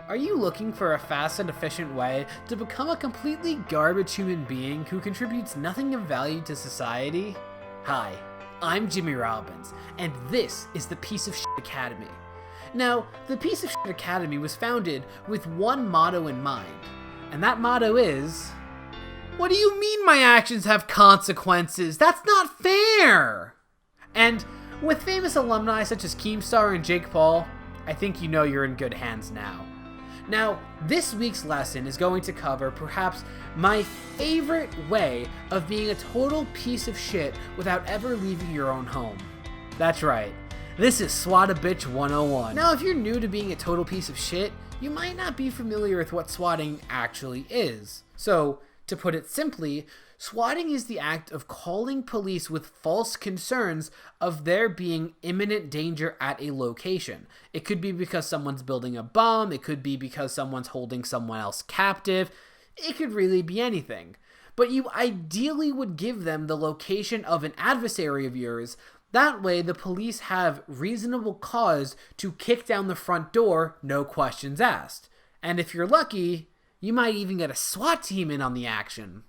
Are you looking for a fast and efficient way to become a completely garbage human being who contributes nothing of value to society? Hi, I'm Jimmy Robbins, and this is the Piece of Shit Academy. Now, the Piece of Shit Academy was founded with one motto in mind, and that motto is, what do you mean my actions have consequences? That's not fair! And with famous alumni such as Keemstar and Jake Paul, I think you know you're in good hands now. Now, this week's lesson is going to cover perhaps my favorite way of being a total piece of shit without ever leaving your own home. That's right, this is SWAT a Bitch 101. Now, if you're new to being a total piece of shit, you might not be familiar with what swatting actually is. So, to put it simply, swatting is the act of calling police with false concerns of there being imminent danger at a location. It could be because someone's building a bomb, it could be because someone's holding someone else captive, it could really be anything. But you ideally would give them the location of an adversary of yours. That way the police have reasonable cause to kick down the front door, no questions asked. And if you're lucky, you might even get a SWAT team in on the action.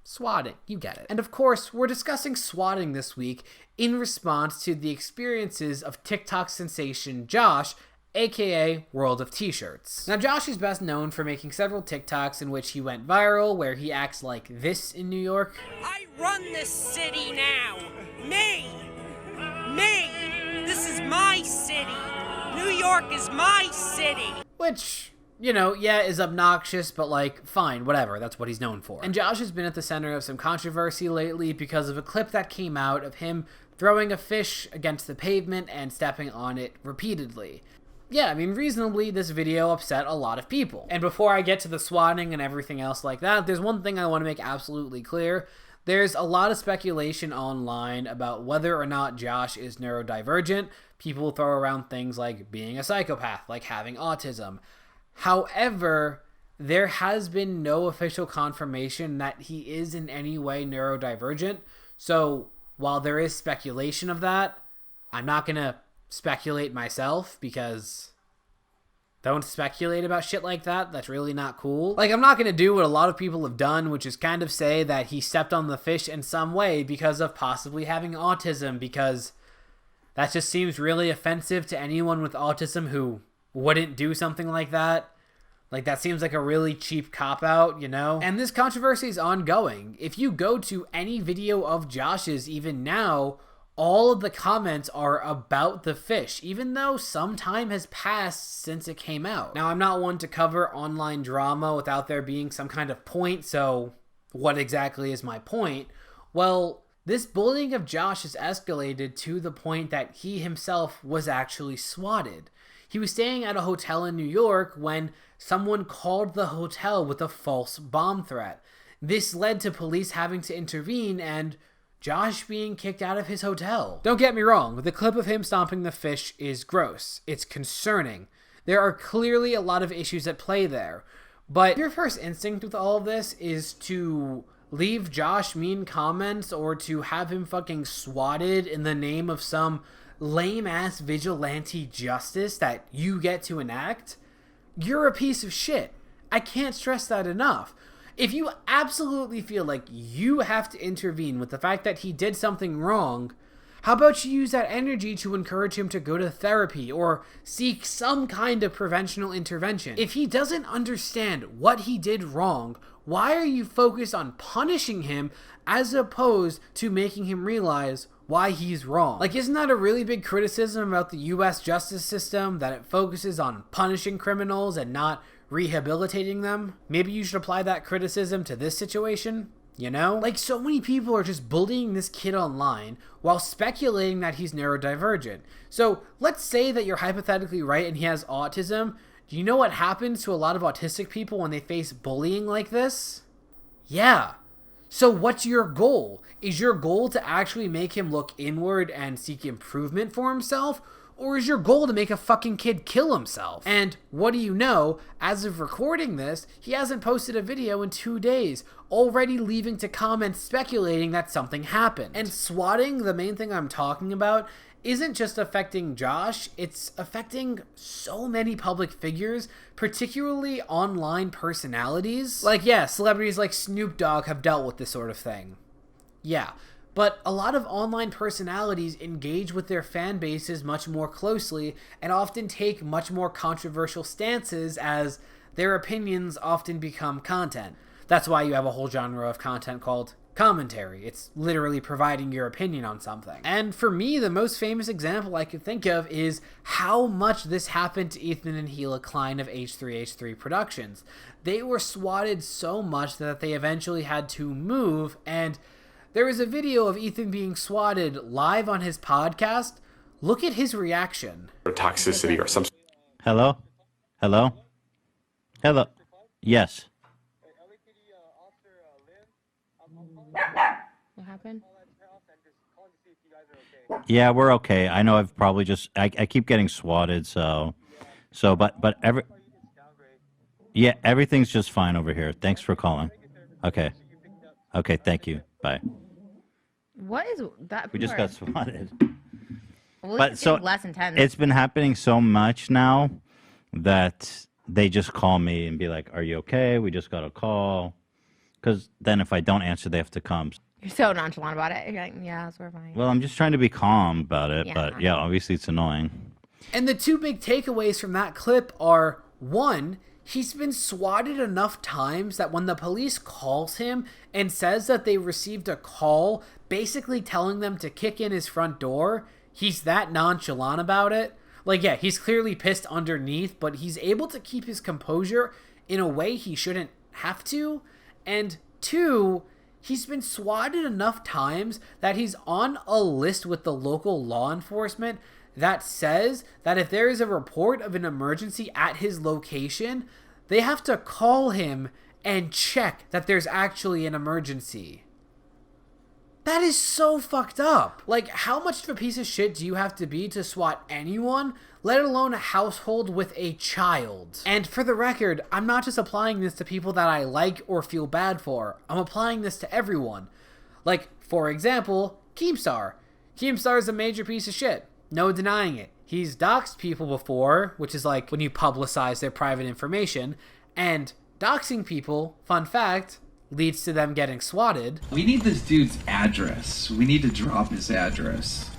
Swatting, you get it. And of course, we're discussing swatting this week in response to the experiences of TikTok sensation Josh, aka World of T-Shirts. Now, Josh is best known for making several TikToks in which he went viral, where he acts like this in New York. I run this city now. Me. This is my city. New York is my city. Which, you know, yeah, is obnoxious, but like, fine, whatever, that's what he's known for. And Josh has been at the center of some controversy lately because of a clip that came out of him throwing a fish against the pavement and stepping on it repeatedly. Yeah, I mean, reasonably, this video upset a lot of people. And before I get to the swatting and everything else like that, there's one thing I want to make absolutely clear. There's a lot of speculation online about whether or not Josh is neurodivergent. People throw around things like being a psychopath, like having autism. However, there has been no official confirmation that he is in any way neurodivergent. So while there is speculation of that, I'm not going to speculate myself because don't speculate about shit like that. That's really not cool. Like, I'm not going to do what a lot of people have done, which is kind of say that he stepped on the fish in some way because of possibly having autism, because that just seems really offensive to anyone with autism who wouldn't do something like that. Like, that seems like a really cheap cop-out, you know? And this controversy is ongoing. If you go to any video of Josh's, even now, all of the comments are about the fish, even though some time has passed since it came out. Now, I'm not one to cover online drama without there being some kind of point, so what exactly is my point? Well, this bullying of Josh has escalated to the point that he himself was actually swatted. He was staying at a hotel in New York when someone called the hotel with a false bomb threat. This led to police having to intervene and Josh being kicked out of his hotel. Don't get me wrong, the clip of him stomping the fish is gross. It's concerning. There are clearly a lot of issues at play there. But your first instinct with all of this is to leave Josh mean comments or to have him fucking swatted in the name of some lame-ass vigilante justice that you get to enact. You're a piece of shit. I can't stress that enough. If you absolutely feel like you have to intervene with the fact that he did something wrong, how about you use that energy to encourage him to go to therapy or seek some kind of preventional intervention? If he doesn't understand what he did wrong, why are you focused on punishing him as opposed to making him realize why he's wrong? Like, isn't that a really big criticism about the US justice system, that it focuses on punishing criminals and not rehabilitating them? Maybe you should apply that criticism to this situation, you know? Like, so many people are just bullying this kid online while speculating that he's neurodivergent. So let's say that you're hypothetically right and he has autism. Do you know what happens to a lot of autistic people when they face bullying like this? Yeah. So what's your goal? Is your goal to actually make him look inward and seek improvement for himself? Or is your goal to make a fucking kid kill himself? And what do you know? As of recording this, he hasn't posted a video in 2 days, already leaving to comments speculating that something happened. And swatting, the main thing I'm talking about, isn't just affecting Josh, it's affecting so many public figures, particularly online personalities. Like, yeah, celebrities like Snoop Dogg have dealt with this sort of thing. Yeah. But a lot of online personalities engage with their fan bases much more closely and often take much more controversial stances as their opinions often become content. That's why you have a whole genre of content called commentary. It's literally providing your opinion on something. And for me, the most famous example I could think of is how much this happened to Ethan and Gila Klein of h3h3 Productions. They were swatted so much that they eventually had to move, and there is a video of Ethan being swatted live on his podcast. Look at his reaction. Or toxicity or some. Hello? Hello? Hello? Yes. What happened? Yeah, we're okay. I know I've probably just, I keep getting swatted, but yeah, everything's just fine over here. Thanks for calling. Okay. Okay, thank you. Bye. What is that? We just got swatted. Well, But so less intense. it's been happening so much now that they just call me and be like, "Are you okay? We just got a call." Because then if I don't answer, they have to come. You're so nonchalant about it. You're like, yeah, we're fine. Well, I'm just trying to be calm about it, Yeah. but yeah, obviously it's annoying. And the two big takeaways from that clip are, one, he's been swatted enough times that when the police calls him and says that they received a call basically telling them to kick in his front door, he's that nonchalant about it. Like, yeah, he's clearly pissed underneath, but he's able to keep his composure in a way he shouldn't have to. And two, he's been swatted enough times that he's on a list with the local law enforcement that says that if there is a report of an emergency at his location, they have to call him and check that there's actually an emergency. That is so fucked up. Like, how much of a piece of shit do you have to be to swat anyone, let alone a household with a child? And for the record, I'm not just applying this to people that I like or feel bad for. I'm applying this to everyone. Like, for example, Keemstar. Keemstar is a major piece of shit. No denying it. He's doxed people before, which is like when you publicize their private information, and doxing people, fun fact, leads to them getting swatted. We need this dude's address. We need to drop his address.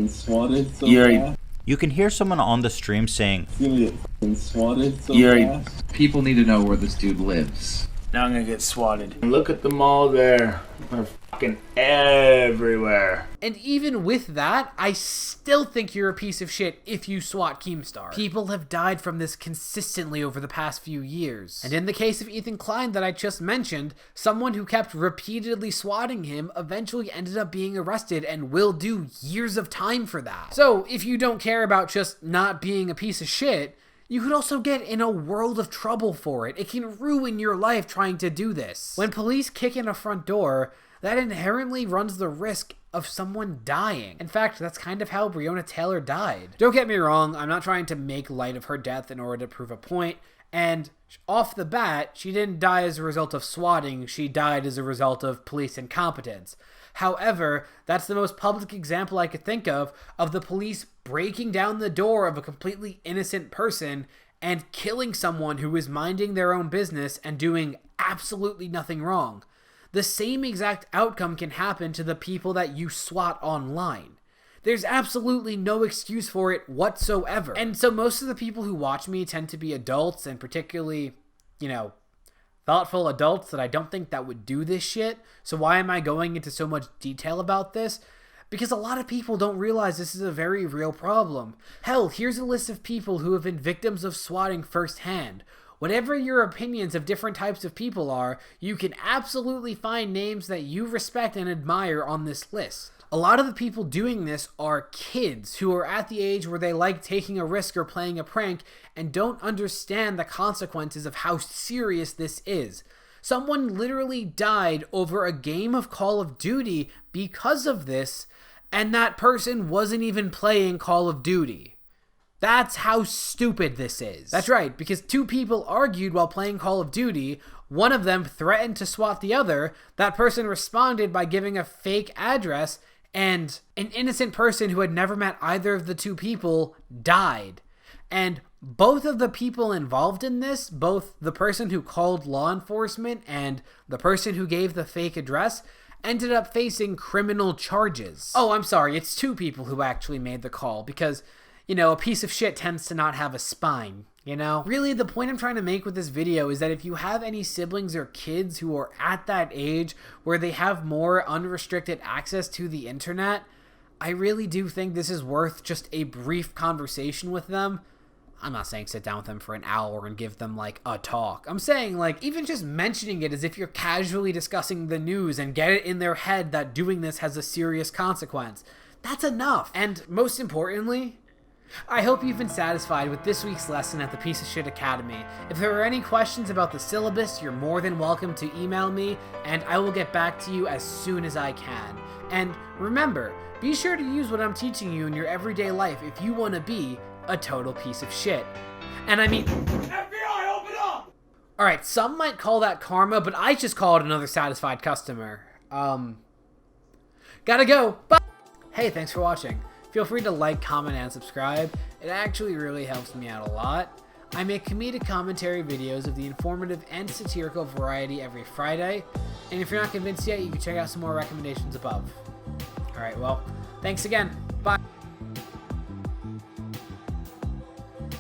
Swatted so You're- You can hear someone on the stream saying, swatted so You're- People need to know where this dude lives. Now I'm gonna get swatted. Look at them all there. They're fucking everywhere. And even with that, I still think you're a piece of shit if you swat Keemstar. People have died from this consistently over the past few years. And in the case of Ethan Klein that I just mentioned, someone who kept repeatedly swatting him eventually ended up being arrested and will do years of time for that. So if you don't care about just not being a piece of shit, you could also get in a world of trouble for it. It can ruin your life trying to do this. When police kick in a front door, that inherently runs the risk of someone dying. In fact, that's kind of how Breonna Taylor died. Don't get me wrong, I'm not trying to make light of her death in order to prove a point, and off the bat, she didn't die as a result of swatting, she died as a result of police incompetence. However, that's the most public example I could think of the police breaking down the door of a completely innocent person and killing someone who is minding their own business and doing absolutely nothing wrong. The same exact outcome can happen to the people that you swat online. There's absolutely no excuse for it whatsoever. And so most of the people who watch me tend to be adults, and particularly, thoughtful adults that I don't think that would do this shit. So why am I going into so much detail about this? Because a lot of people don't realize this is a very real problem. Hell, here's a list of people who have been victims of swatting firsthand. Whatever your opinions of different types of people are, you can absolutely find names that you respect and admire on this list. A lot of the people doing this are kids who are at the age where they like taking a risk or playing a prank and don't understand the consequences of how serious this is. Someone literally died over a game of Call of Duty because of this, And that person wasn't even playing Call of Duty. That's how stupid this is. That's right, because two people argued while playing Call of Duty. One of them threatened to SWAT the other. That person responded by giving a fake address, and an innocent person who had never met either of the two people died. And both of the people involved in this, both the person who called law enforcement and the person who gave the fake address, ended up facing criminal charges. Oh, I'm sorry, it's two people who actually made the call because, you know, a piece of shit tends to not have a spine, you know? Really, the point I'm trying to make with this video is that if you have any siblings or kids who are at that age where they have more unrestricted access to the internet, I really do think this is worth just a brief conversation with them. I'm not saying sit down with them for an hour and give them, like, a talk. I'm saying, like, even just mentioning it as if you're casually discussing the news and get it in their head that doing this has a serious consequence. That's enough. And most importantly, I hope you've been satisfied with this week's lesson at the Piece of Shit Academy. If there are any questions about the syllabus, you're more than welcome to email me, and I will get back to you as soon as I can. And remember, be sure to use what I'm teaching you in your everyday life if you want to be a total piece of shit. And I mean, FBI, open up! Alright, some might call that karma, but I just call it another satisfied customer. Gotta go. Bye! Hey, thanks for watching. Feel free to like, comment, and subscribe. It actually really helps me out a lot. I make comedic commentary videos of the informative and satirical variety every Friday. And if you're not convinced yet, you can check out some more recommendations above. Alright, well, thanks again. Bye!